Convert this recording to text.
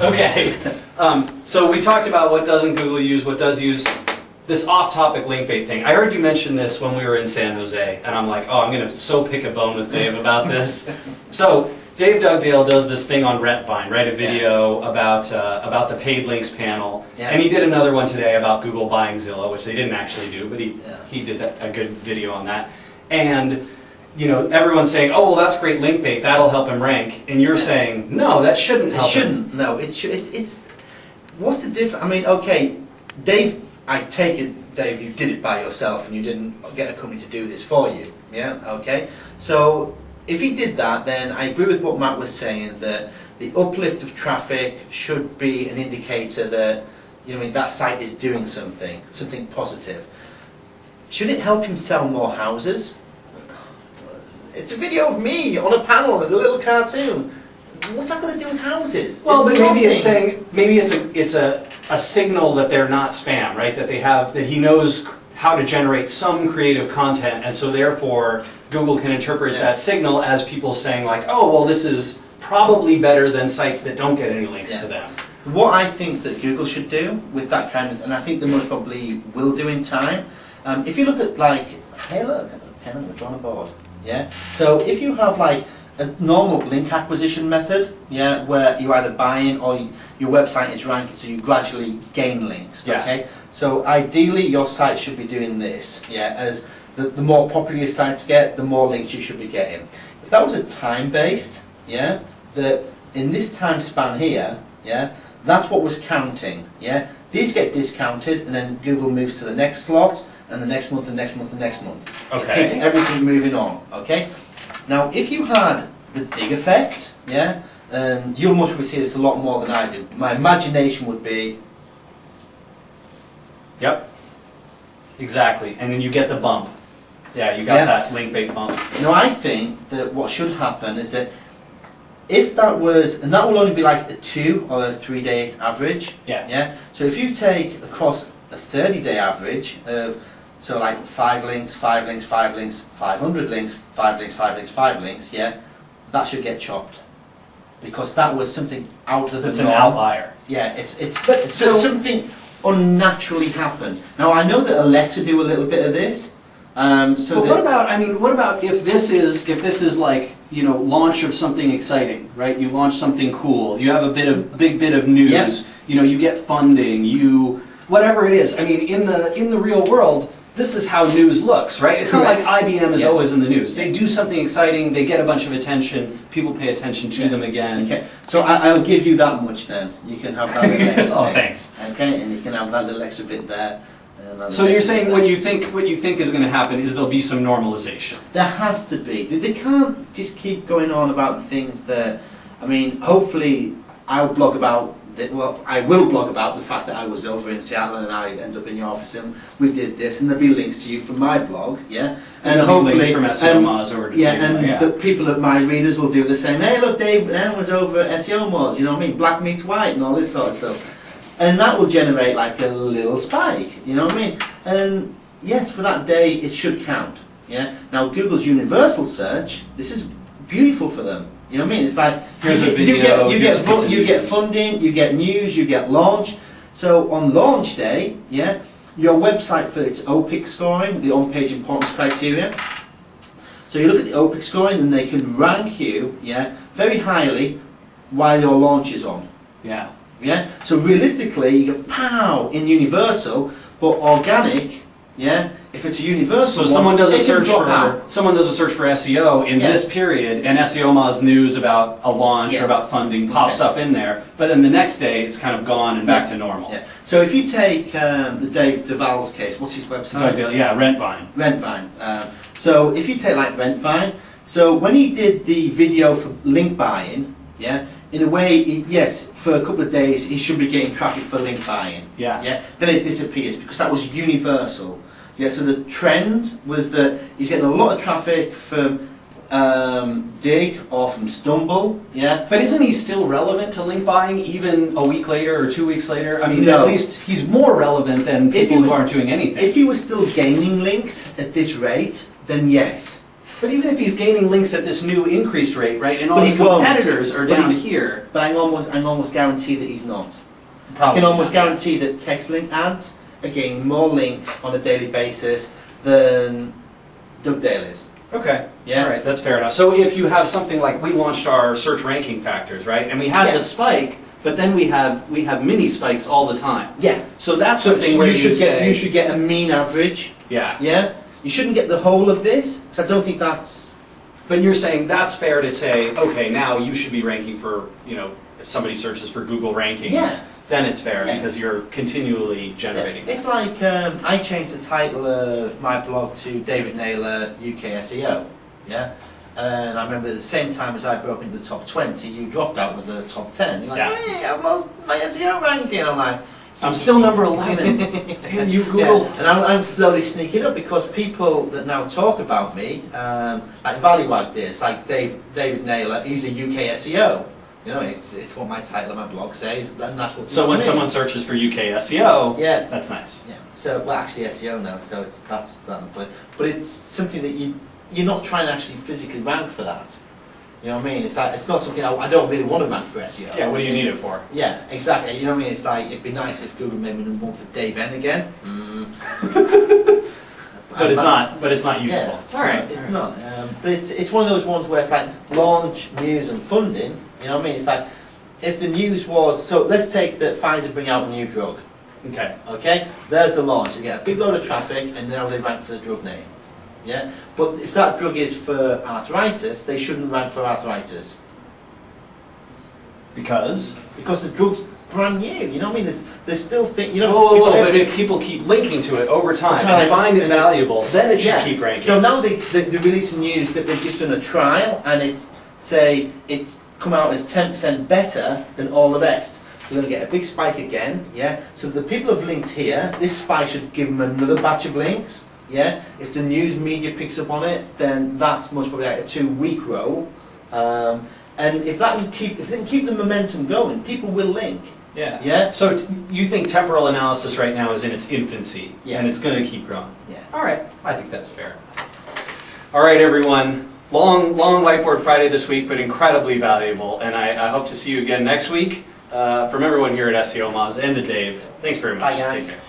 Okay. So we talked about what doesn't Google use, what does use. This off-topic link bait thing. I heard you mention this when we were in San Jose, and I'm like, oh, I'm going to so pick a bone with Dave about this. So Dave Dugdale does this thing on Rentvine, right? A video about the paid links panel, and he did another one today about Google buying Zillow, which they didn't actually do, but he did a good video on that. And you know, everyone's saying, oh, well, that's great link bait, that'll help him rank, and you're saying, no, that shouldn't help him. No, it should. It's what's the difference? I mean, okay, Dave. I take it, Dave, you did it by yourself and you didn't get a company to do this for you, yeah? Okay? So, if he did that, then I agree with what Matt was saying, that the uplift of traffic should be an indicator that, you know, that site is doing something positive. Should it help him sell more houses? It's a video of me on a panel, there's a little cartoon. What's that got to do with houses? Well, but maybe it's saying, maybe it's a signal that they're not spam, right? That he knows how to generate some creative content, and so therefore Google can interpret that signal as people saying like, oh, well, this is probably better than sites that don't get any links to them. What I think that Google should do with that kind of, and I think they most probably will do in time, if you look at like, hey look, I've got a pen and a drawn board, yeah? So if you have like a normal link acquisition method, yeah, where you either buy in or your website is ranking, so you gradually gain links, okay? So ideally your site should be doing this, yeah, as the more popular your sites get, the more links you should be getting. If that was a time-based, yeah, that in this time span here, yeah, that's what was counting, yeah? These get discounted and then Google moves to the next slot and the next month, the next month, the next month. Okay. It keeps everything moving on, okay? Now, if you had the dig effect, yeah, and you'll most probably see this a lot more than I do. My imagination would be. Yep. Exactly, and then you get the bump. Yeah, you got that link bait bump. Now, I think that what should happen is that if that was, and that will only be like a 2 or a 3 day average. Yeah. So if you take across a 30-day average of, so like 5 links, 5 links, 5 links, 500 links, 5 links, 5 links, 5 links, yeah, that should get chopped. Because that was something out of the norm. It's an outlier. Yeah, so something unnaturally happened. Now I know that Alexa do a little bit of this. But what about if this is like, you know, launch of something exciting, right? You launch something cool, you have a big bit of news, you know, you get funding, whatever it is. I mean, in the real world, this is how news looks, right? It's not like IBM is always in the news. They do something exciting, they get a bunch of attention, people pay attention to them again. Okay, so I'll give you that much then. You can have that little extra Oh, bit. thanks. Okay, and you can have that little extra bit there. So you're saying what you think is going to happen is there'll be some normalization? There has to be. They can't just keep going on about the things that, I mean, hopefully I'll blog about, I will blog about the fact that I was over in Seattle and I ended up in your office and we did this, and there'll be links to you from my blog, yeah? And hopefully links from SEO Moz over to the people of my readers will do the same. Hey look, Dave was over at SEO Moz, you know what I mean? Black meets white and all this sort of stuff. And that will generate like a little spike, you know what I mean? And yes, for that day it should count, yeah? Now Google's universal search, this is beautiful for them. You know what I mean? It's like you get funding, you get news, you get launch. So on launch day, yeah, your website for its OPIC scoring, the on-page importance criteria. So you look at the OPIC scoring, and they can rank you, yeah, very highly while your launch is on. Yeah. Yeah. So realistically, you go pow in universal, but organic, yeah. If it's a universal, so someone does a search for SEO in this period, and SEO Moz news about a launch or about funding pops up in there, but then the next day it's kind of gone and back to normal. Yeah. So if you take the Dave Duvall's case, what's his website? Rentvine. Rentvine. So if you take like Rentvine, so when he did the video for link buying, yeah, in a way, yes, for a couple of days he should be getting traffic for link buying. Yeah. Yeah. Then it disappears because that was universal. Yeah, so the trend was that he's getting a lot of traffic from Dig or from Stumble, yeah. But isn't he still relevant to link buying even a week later or 2 weeks later? I mean, no. At least he's more relevant than people who aren't doing anything. If he was still gaining links at this rate, then yes. But even if he's gaining links at this new increased rate, right, and all But his he won't. competitors are But down he- here, But I can almost guarantee that he's not. I probably can almost not. guarantee that text link ads are getting more links on a daily basis than Dugdale is. Okay. Yeah. All right, that's fair enough. So if you have something like we launched our search ranking factors, right, and we had Yeah. the spike, but then we have mini spikes all the time. Yeah. So that's So something where you should say, you should get a mean average. yeah. Yeah. You shouldn't get the whole of this because I don't think that's. But you're saying that's fair to say, okay, now you should be ranking for, if somebody searches for Google rankings, Yeah. then it's fair Yeah. because you're continually generating. It's like I changed the title of my blog to David Naylor UK SEO. Yeah. And I remember at the same time as I broke into the top 20, you dropped out of the top 10. You're like, Yeah. hey, I've lost my SEO ranking. I'm like, I'm still number 11. Damn you, Google. Yeah. And I'm slowly sneaking up because people that now talk about me, like Value this, like David Naylor, he's a UK SEO. It's what my title of my blog says, and that's what. So when someone searches for UK SEO, Yeah. that's nice. Yeah. So well, actually SEO now, so that's that. But it's something that you're not trying to actually physically rank for that. You know what I mean? It's like it's not something I don't really want to rank for SEO. Yeah, what do you need it for? Yeah, exactly. You know what I mean? It's like it'd be nice if Google made me number one for Dave N again. But it's not useful. Yeah, All right. it's all right. not. But it's one of those ones where it's like launch, news, and funding. You know what I mean? It's like if the news was so. Let's take that Pfizer bring out a new drug. Okay. Okay, there's the launch. They get a big load of traffic, and now they rank for the drug name. Yeah, but if that drug is for arthritis, they shouldn't rank for arthritis Because? because the drug's brand new. You know what I mean? There's still things. Whoa, but if people keep linking to it over time and find it valuable, then it should keep ranking. So now they release news that they've just done a trial, and it's come out as 10% better than all the rest. They're going to get a big spike again, yeah? So the people have linked here, this spike should give them another batch of links, yeah? If the news media picks up on it, then that's most probably like a 2-week roll. And if they can keep the momentum going, people will link. Yeah. Yeah? So you think temporal analysis right now is in its infancy, Yeah. and it's going to keep growing. Yeah. All right. I think that's fair. All right, everyone. Long Whiteboard Friday this week, but incredibly valuable. And I hope to see you again next week. From everyone here at SEO Moz and to Dave, thanks very much. Bye, guys. Take care.